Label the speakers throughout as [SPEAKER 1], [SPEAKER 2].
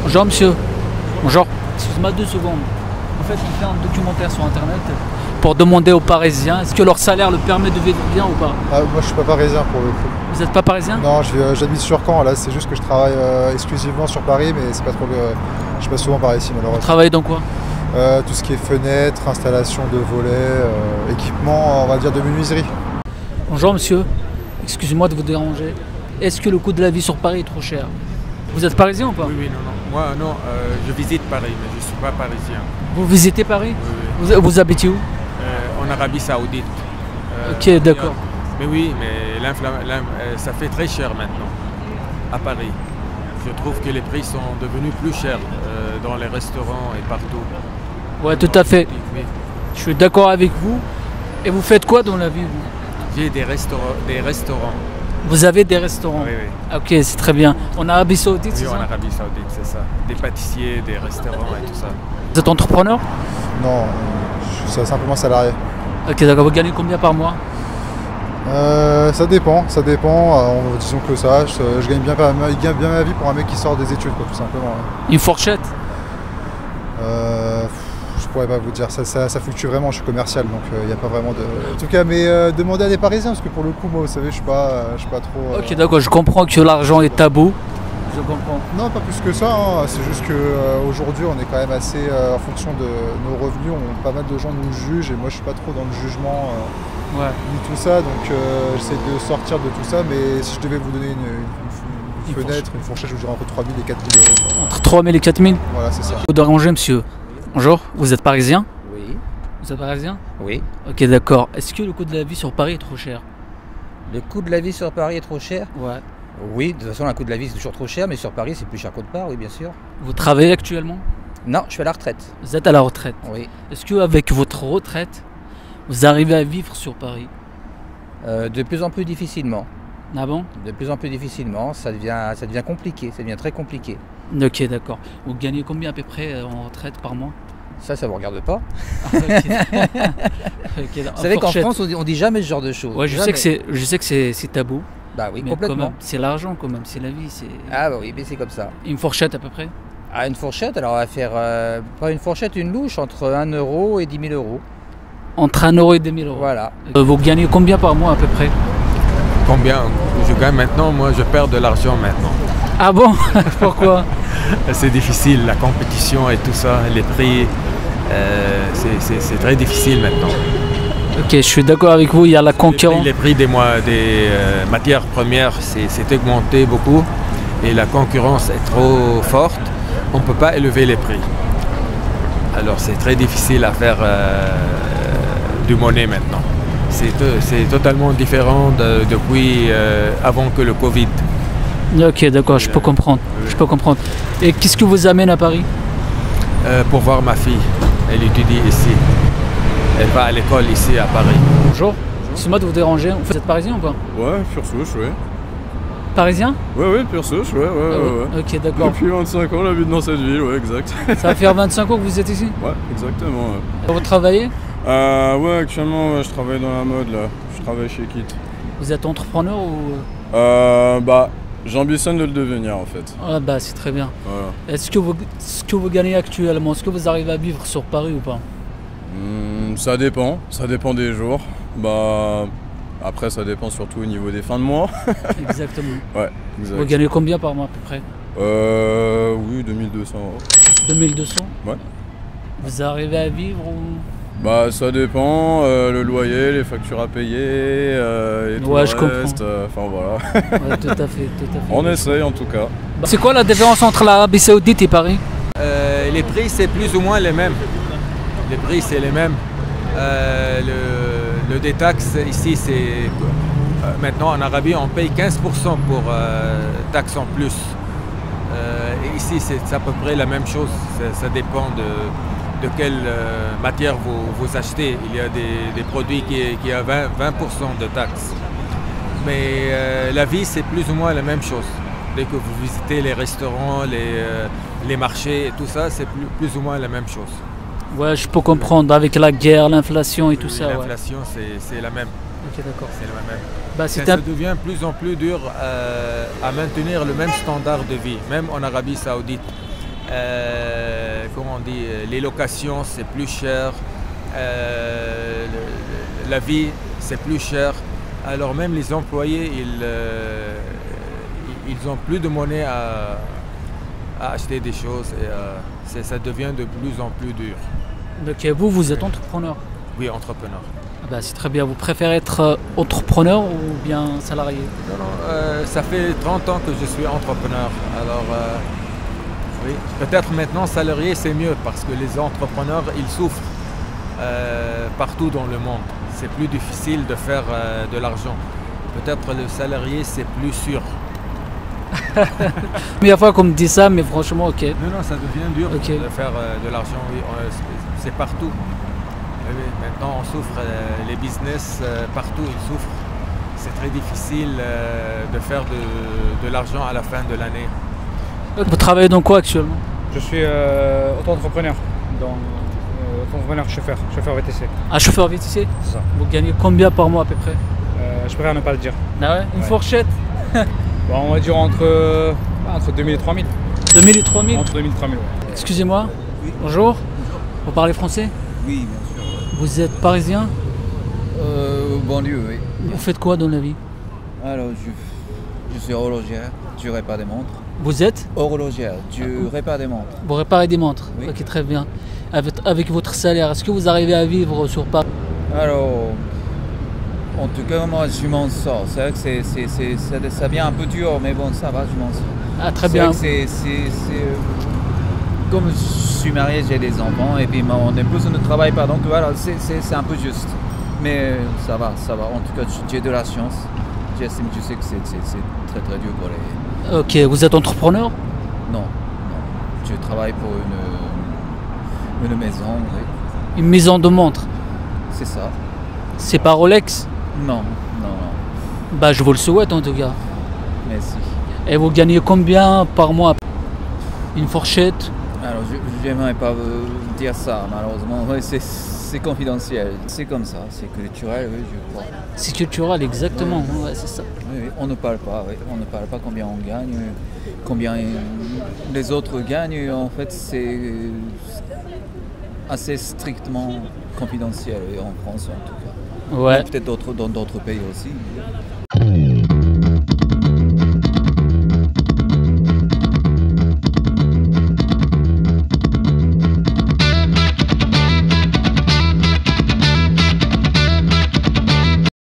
[SPEAKER 1] Bonjour monsieur. Bonjour. Excuse-moi 2 secondes. En fait, il fait un documentaire sur internet pour demander aux Parisiens est-ce que leur salaire le permet de vivre bien ou pas.
[SPEAKER 2] Ah, moi je suis pas parisien pour le coup.
[SPEAKER 1] Vous n'êtes pas parisien?
[SPEAKER 2] Non, j'habite sur Caen là, c'est juste que je travaille exclusivement sur Paris, mais c'est pas trop je suis pas souvent par ici
[SPEAKER 1] Vous
[SPEAKER 2] malheureusement.
[SPEAKER 1] travaillez dans quoi?
[SPEAKER 2] Tout ce qui est fenêtres, installation de volets, équipement, on va dire de menuiserie.
[SPEAKER 1] Bonjour monsieur. Excusez-moi de vous déranger. Est-ce que le coût de la vie sur Paris est trop cher? Vous êtes parisien ou pas?
[SPEAKER 3] Oui, oui, non, non. Moi, non, je visite Paris, mais je ne suis pas parisien.
[SPEAKER 1] Vous visitez Paris?
[SPEAKER 3] Oui, oui.
[SPEAKER 1] Vous habitez où?
[SPEAKER 3] En Arabie Saoudite.
[SPEAKER 1] Ok, d'accord.
[SPEAKER 3] Mais oui, mais ça fait très cher maintenant, à Paris. Je trouve que les prix sont devenus plus chers dans les restaurants et partout.
[SPEAKER 1] Ouais, tout à fait.
[SPEAKER 3] Oui.
[SPEAKER 1] Je suis d'accord avec vous. Et vous faites quoi dans la vie, vous?
[SPEAKER 3] J'ai des restaurants.
[SPEAKER 1] Vous avez des restaurants?
[SPEAKER 3] Oui, oui.
[SPEAKER 1] Ok, c'est très bien. En Arabie Saoudite,
[SPEAKER 3] Oui,
[SPEAKER 1] c'est
[SPEAKER 3] en
[SPEAKER 1] ça?
[SPEAKER 3] Arabie Saoudite, c'est ça. Des pâtissiers, des restaurants et tout ça.
[SPEAKER 1] Vous êtes entrepreneur?
[SPEAKER 2] Non, je suis simplement salarié.
[SPEAKER 1] Ok, d'accord. Vous gagnez combien par mois?
[SPEAKER 2] Ça dépend. Disons que ça, je gagne bien ma vie pour un mec qui sort des études, quoi, tout simplement.
[SPEAKER 1] Une fourchette?
[SPEAKER 2] Je pourrais pas vous dire, ça fluctue vraiment, je suis commercial, donc il n'y a pas vraiment de... En tout cas, mais demandez à des Parisiens, parce que pour le coup, moi, vous savez, je suis pas trop...
[SPEAKER 1] Ok, d'accord. Je comprends que l'argent est tabou. Je comprends.
[SPEAKER 2] Non, pas plus que ça, hein. C'est juste qu'aujourd'hui, on est quand même assez, en fonction de nos revenus, pas mal de gens nous jugent, et moi, je suis pas trop dans le jugement,
[SPEAKER 1] Ouais.
[SPEAKER 2] ni tout ça, donc j'essaie de sortir de tout ça, mais si je devais vous donner une fenêtre, une fourchette, je vous dirais entre 3 000 et 4 000 euros. Quoi.
[SPEAKER 1] Entre 3 000 et 4 000?
[SPEAKER 2] Voilà, c'est ça.
[SPEAKER 1] Vous dérangez, monsieur. Bonjour. Vous êtes parisien?
[SPEAKER 4] Oui,
[SPEAKER 1] Vous êtes parisien?
[SPEAKER 4] oui.
[SPEAKER 1] Ok, d'accord. Est-ce que le coût de la vie sur Paris est trop cher?
[SPEAKER 4] Le coût de la vie sur Paris est trop cher?
[SPEAKER 1] Ouais.
[SPEAKER 4] Oui, de toute façon, le coût de la vie c'est toujours trop cher, mais sur Paris c'est plus cher qu'autre part, oui, bien sûr.
[SPEAKER 1] Vous travaillez actuellement?
[SPEAKER 4] Non, je suis à la retraite.
[SPEAKER 1] Vous êtes à la retraite.
[SPEAKER 4] Oui.
[SPEAKER 1] Est-ce qu'avec votre retraite, vous arrivez à vivre sur Paris?
[SPEAKER 4] De plus en plus difficilement.
[SPEAKER 1] Ah bon?
[SPEAKER 4] De plus en plus difficilement, ça devient compliqué, ça devient très compliqué.
[SPEAKER 1] Ok, d'accord. Vous gagnez combien à peu près en retraite par mois?
[SPEAKER 4] Ça vous regarde pas.
[SPEAKER 1] Ah, ok. Ok,
[SPEAKER 4] Vous savez qu'en France, on dit jamais ce genre de choses.
[SPEAKER 1] Ouais, je sais que c'est tabou.
[SPEAKER 4] Bah oui,
[SPEAKER 1] Mais quand
[SPEAKER 4] complètement.
[SPEAKER 1] même, c'est l'argent quand même, c'est la vie.
[SPEAKER 4] Ah bah oui, mais c'est comme ça.
[SPEAKER 1] Une fourchette à peu près?
[SPEAKER 4] Ah, une fourchette, alors on va faire, pas une fourchette, une louche, entre 1 euro et 10 000 euros.
[SPEAKER 1] Entre 1 euro et 2 000 euros.
[SPEAKER 4] Voilà.
[SPEAKER 1] Vous gagnez combien par mois à peu près?
[SPEAKER 3] Combien je gagne maintenant? Moi, je perds de l'argent maintenant.
[SPEAKER 1] Ah bon? Pourquoi?
[SPEAKER 3] C'est difficile, la compétition et tout ça, les prix, c'est très difficile maintenant.
[SPEAKER 1] Ok, je suis d'accord avec vous, il y a la concurrence.
[SPEAKER 3] Les prix des matières premières, c'est augmenté beaucoup et la concurrence est trop forte. On ne peut pas élever les prix. Alors c'est très difficile à faire du monnaie maintenant. C'est totalement différent depuis avant que le Covid.
[SPEAKER 1] Ok, d'accord, je peux comprendre.
[SPEAKER 3] Oui.
[SPEAKER 1] Je peux comprendre. Et qu'est-ce que vous amène à Paris?
[SPEAKER 3] Pour voir ma fille, elle étudie ici. Elle va à l'école ici à Paris.
[SPEAKER 1] Bonjour. Excusez-moi de vous déranger. Vous êtes parisien ou pas?
[SPEAKER 5] Ouais, pure souche, ouais.
[SPEAKER 1] Parisien?
[SPEAKER 5] Ouais, pure souche, ouais.
[SPEAKER 1] Ok, d'accord.
[SPEAKER 5] Depuis 25 ans, j'habite dans cette ville, ouais, exact.
[SPEAKER 1] Ça va faire 25 ans que vous êtes ici?
[SPEAKER 5] Ouais, exactement, ouais.
[SPEAKER 1] Vous travaillez?
[SPEAKER 5] Ouais, actuellement, je travaille dans la mode, là. Je travaille chez Kit.
[SPEAKER 1] Vous êtes entrepreneur ou...
[SPEAKER 5] Bah, j'ambitionne de le devenir, en fait.
[SPEAKER 1] Ah bah c'est très bien.
[SPEAKER 5] Voilà.
[SPEAKER 1] Est-ce que vous gagnez actuellement? Est-ce que vous arrivez à vivre sur Paris ou pas?
[SPEAKER 5] Ça dépend des jours. Bah, après, ça dépend surtout au niveau des fins de mois.
[SPEAKER 1] Exactement.
[SPEAKER 5] Ouais, exact.
[SPEAKER 1] Vous gagnez combien par mois à peu près?
[SPEAKER 5] Oui, 2200 euros.
[SPEAKER 1] 2200?
[SPEAKER 5] Ouais.
[SPEAKER 1] Vous arrivez à vivre ou...
[SPEAKER 5] Bah ça dépend, le loyer, les factures à payer et tout
[SPEAKER 1] Ouais,
[SPEAKER 5] le
[SPEAKER 1] je
[SPEAKER 5] reste,
[SPEAKER 1] comprends.
[SPEAKER 5] enfin voilà.
[SPEAKER 1] Ouais, tout à fait.
[SPEAKER 5] On essaye en tout cas.
[SPEAKER 1] C'est quoi la différence entre l'Arabie Saoudite et Paris?
[SPEAKER 3] Les prix, c'est plus ou moins les mêmes. Les prix, c'est les mêmes. Le détaxe, ici, c'est... maintenant, en Arabie, on paye 15% pour taxes en plus. Et ici, c'est à peu près la même chose. Ça dépend de quelle matière vous achetez. Il y a des produits qui ont 20% de taxes. Mais la vie, c'est plus ou moins la même chose. Dès que vous visitez les restaurants, les marchés et tout ça, c'est plus ou moins la même chose.
[SPEAKER 1] Ouais, je peux comprendre, avec la guerre, l'inflation et tout ça.
[SPEAKER 3] L'inflation, c'est la même.
[SPEAKER 1] Ok, d'accord.
[SPEAKER 3] C'est la même.
[SPEAKER 1] Bah,
[SPEAKER 3] Ça devient de plus en plus dur à maintenir le même standard de vie, même en Arabie Saoudite. Comment on dit, les locations c'est plus cher, la vie c'est plus cher. Alors même les employés, ils ont plus de monnaie à acheter des choses et ça devient de plus en plus dur.
[SPEAKER 1] Donc vous êtes entrepreneur?
[SPEAKER 3] Oui, entrepreneur.
[SPEAKER 1] Ah bah, c'est très bien. Vous préférez être entrepreneur ou bien salarié?
[SPEAKER 3] Non, ça fait 30 ans que je suis entrepreneur. Alors oui, peut-être maintenant salarié c'est mieux parce que les entrepreneurs ils souffrent partout dans le monde. C'est plus difficile de faire de l'argent. Peut-être le salarié c'est plus sûr.
[SPEAKER 1] Première fois qu'on me dit ça, mais franchement, ok.
[SPEAKER 3] Non, ça devient dur
[SPEAKER 1] Ok.
[SPEAKER 3] de faire de l'argent. Oui, c'est partout. Oui, maintenant on souffre, les business partout ils souffrent. C'est très difficile de faire de l'argent à la fin de l'année.
[SPEAKER 1] Vous travaillez dans quoi actuellement?
[SPEAKER 6] Je suis auto-entrepreneur, auto-entrepreneur chauffeur VTC.
[SPEAKER 1] Un chauffeur VTC?
[SPEAKER 6] C'est ça.
[SPEAKER 1] Vous gagnez combien par mois à peu près?
[SPEAKER 6] Je préfère ne pas le dire.
[SPEAKER 1] Ah ouais? Une
[SPEAKER 6] Ouais.
[SPEAKER 1] fourchette?
[SPEAKER 6] Bon, on va dire entre 2000 et 3000.
[SPEAKER 1] 2000 et 3000?
[SPEAKER 6] Entre 2000 et 3000, ouais.
[SPEAKER 1] Excusez-moi. Bonjour. Vous parlez français?
[SPEAKER 7] Oui, bien sûr.
[SPEAKER 1] Vous êtes parisien?
[SPEAKER 7] Banlieue, oui.
[SPEAKER 1] Vous faites quoi dans la vie?
[SPEAKER 7] Alors, je suis horlogère, je répare des montres.
[SPEAKER 1] Vous êtes?
[SPEAKER 7] Horlogère, je répare des montres.
[SPEAKER 1] Vous réparez des montres?
[SPEAKER 7] Oui.
[SPEAKER 1] Ok, très bien. Avec votre salaire, est-ce que vous arrivez à vivre sur Paris?
[SPEAKER 7] Alors, en tout cas, moi, je m'en sors. C'est vrai que ça devient un peu dur, mais bon, ça va, je m'en sors.
[SPEAKER 1] Ah, très
[SPEAKER 7] C'est
[SPEAKER 1] bien.
[SPEAKER 7] vrai que comme je suis marié, j'ai des enfants, et puis mon épouse ne travaille pas, donc voilà, c'est un peu juste. Mais ça va. En tout cas, j'ai de la chance. Je sais que c'est très très dur pour les...
[SPEAKER 1] Ok, vous êtes entrepreneur?
[SPEAKER 7] Non. Je travaille pour une maison, oui.
[SPEAKER 1] Une maison de montres?
[SPEAKER 7] C'est ça.
[SPEAKER 1] C'est pas Rolex?
[SPEAKER 7] Non.
[SPEAKER 1] Bah, je vous le souhaite en tout cas.
[SPEAKER 7] Merci.
[SPEAKER 1] Et vous gagnez combien par mois? Une fourchette?
[SPEAKER 7] Alors, je n'aimerais pas dire ça, malheureusement. Ouais, c'est confidentiel. C'est comme ça, c'est culturel, oui, je crois.
[SPEAKER 1] C'est culturel, exactement. Ouais, c'est ça.
[SPEAKER 7] Oui, on ne parle pas, oui. On ne parle pas combien on gagne, combien les autres gagnent. En fait, c'est assez strictement confidentiel, oui, en France en tout cas.
[SPEAKER 1] Ouais.
[SPEAKER 7] Peut-être dans d'autres pays aussi.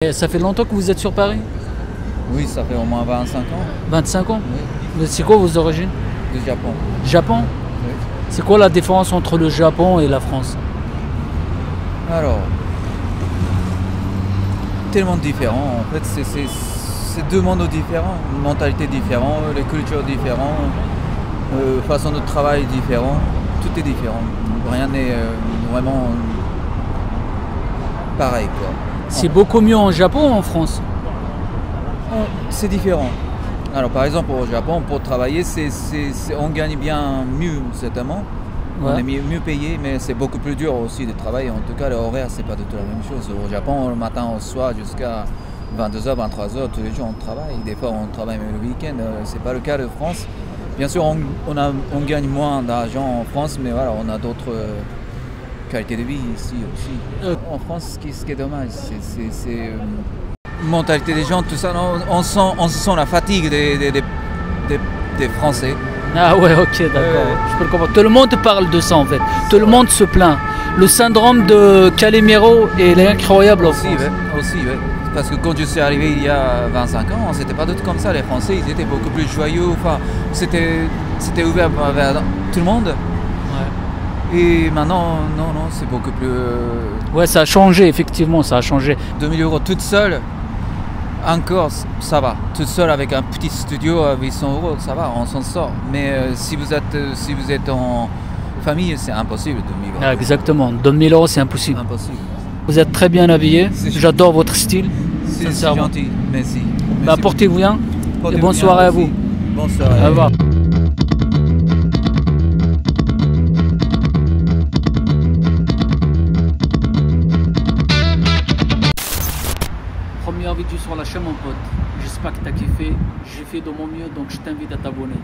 [SPEAKER 1] Et ça fait longtemps que vous êtes sur Paris?
[SPEAKER 7] Oui, ça fait au moins 25 ans.
[SPEAKER 1] 25 ans?
[SPEAKER 7] Oui,
[SPEAKER 1] C'est quoi vos origines?
[SPEAKER 7] du Japon.
[SPEAKER 1] Japon?
[SPEAKER 7] Oui.
[SPEAKER 1] C'est quoi la différence entre le Japon et la France?
[SPEAKER 7] Alors, tellement différent. En fait, c'est deux mondes différents, une mentalité différente, les cultures différentes, façon de travail différente. Tout est différent. Rien n'est vraiment pareil, quoi.
[SPEAKER 1] C'est beaucoup mieux en Japon ou en France?
[SPEAKER 7] C'est différent. Alors, par exemple, au Japon, pour travailler, on gagne bien mieux, certainement.
[SPEAKER 1] Ouais.
[SPEAKER 7] On est mieux payé, mais c'est beaucoup plus dur aussi de travailler. En tout cas, l'horaire, c'est pas du tout la même chose. Au Japon, le matin au soir, jusqu'à 22h, 23h, tous les jours, on travaille. Des fois, on travaille même le week-end. C'est pas le cas de France. Bien sûr, on gagne moins d'argent en France, mais voilà, on a d'autres qualités de vie ici aussi. En France, ce qui est dommage, c'est mentalité des gens, tout ça. On sent la fatigue des Français.
[SPEAKER 1] Ah ouais, ok, d'accord. Je peux le comprendre. Tout le monde parle de ça en fait. Tout le monde se plaint. Le syndrome de Calimero est incroyable en
[SPEAKER 7] Aussi,
[SPEAKER 1] France.
[SPEAKER 7] ouais, aussi, ouais. Parce que quand je suis arrivé il y a 25 ans, c'était pas du tout comme ça. Les Français, ils étaient beaucoup plus joyeux. Enfin, c'était ouvert vers tout le monde.
[SPEAKER 1] Ouais.
[SPEAKER 7] Et maintenant, non, c'est beaucoup plus...
[SPEAKER 1] Ouais, ça a changé, effectivement, ça a changé.
[SPEAKER 7] 2000 € toute seule, encore, ça va. Toute seule avec un petit studio à 800 €, ça va, on s'en sort. Mais si vous êtes en famille, c'est impossible, 2000 €.
[SPEAKER 1] Ah, exactement, 2000 € c'est impossible.
[SPEAKER 7] Impossible.
[SPEAKER 1] Vous êtes très bien habillé,
[SPEAKER 7] C'est
[SPEAKER 1] j'adore votre style.
[SPEAKER 7] C'est
[SPEAKER 1] Sincèrement.
[SPEAKER 7] gentil, merci.
[SPEAKER 1] Bah,
[SPEAKER 7] Merci
[SPEAKER 1] portez-vous bien
[SPEAKER 7] beaucoup.
[SPEAKER 1] et bonne soirée à vous.
[SPEAKER 7] Bonne soirée.
[SPEAKER 1] Au revoir. Première vidéo sur la chaîne mon pote. J'espère que tu as kiffé. J'ai fait de mon mieux donc je t'invite à t'abonner.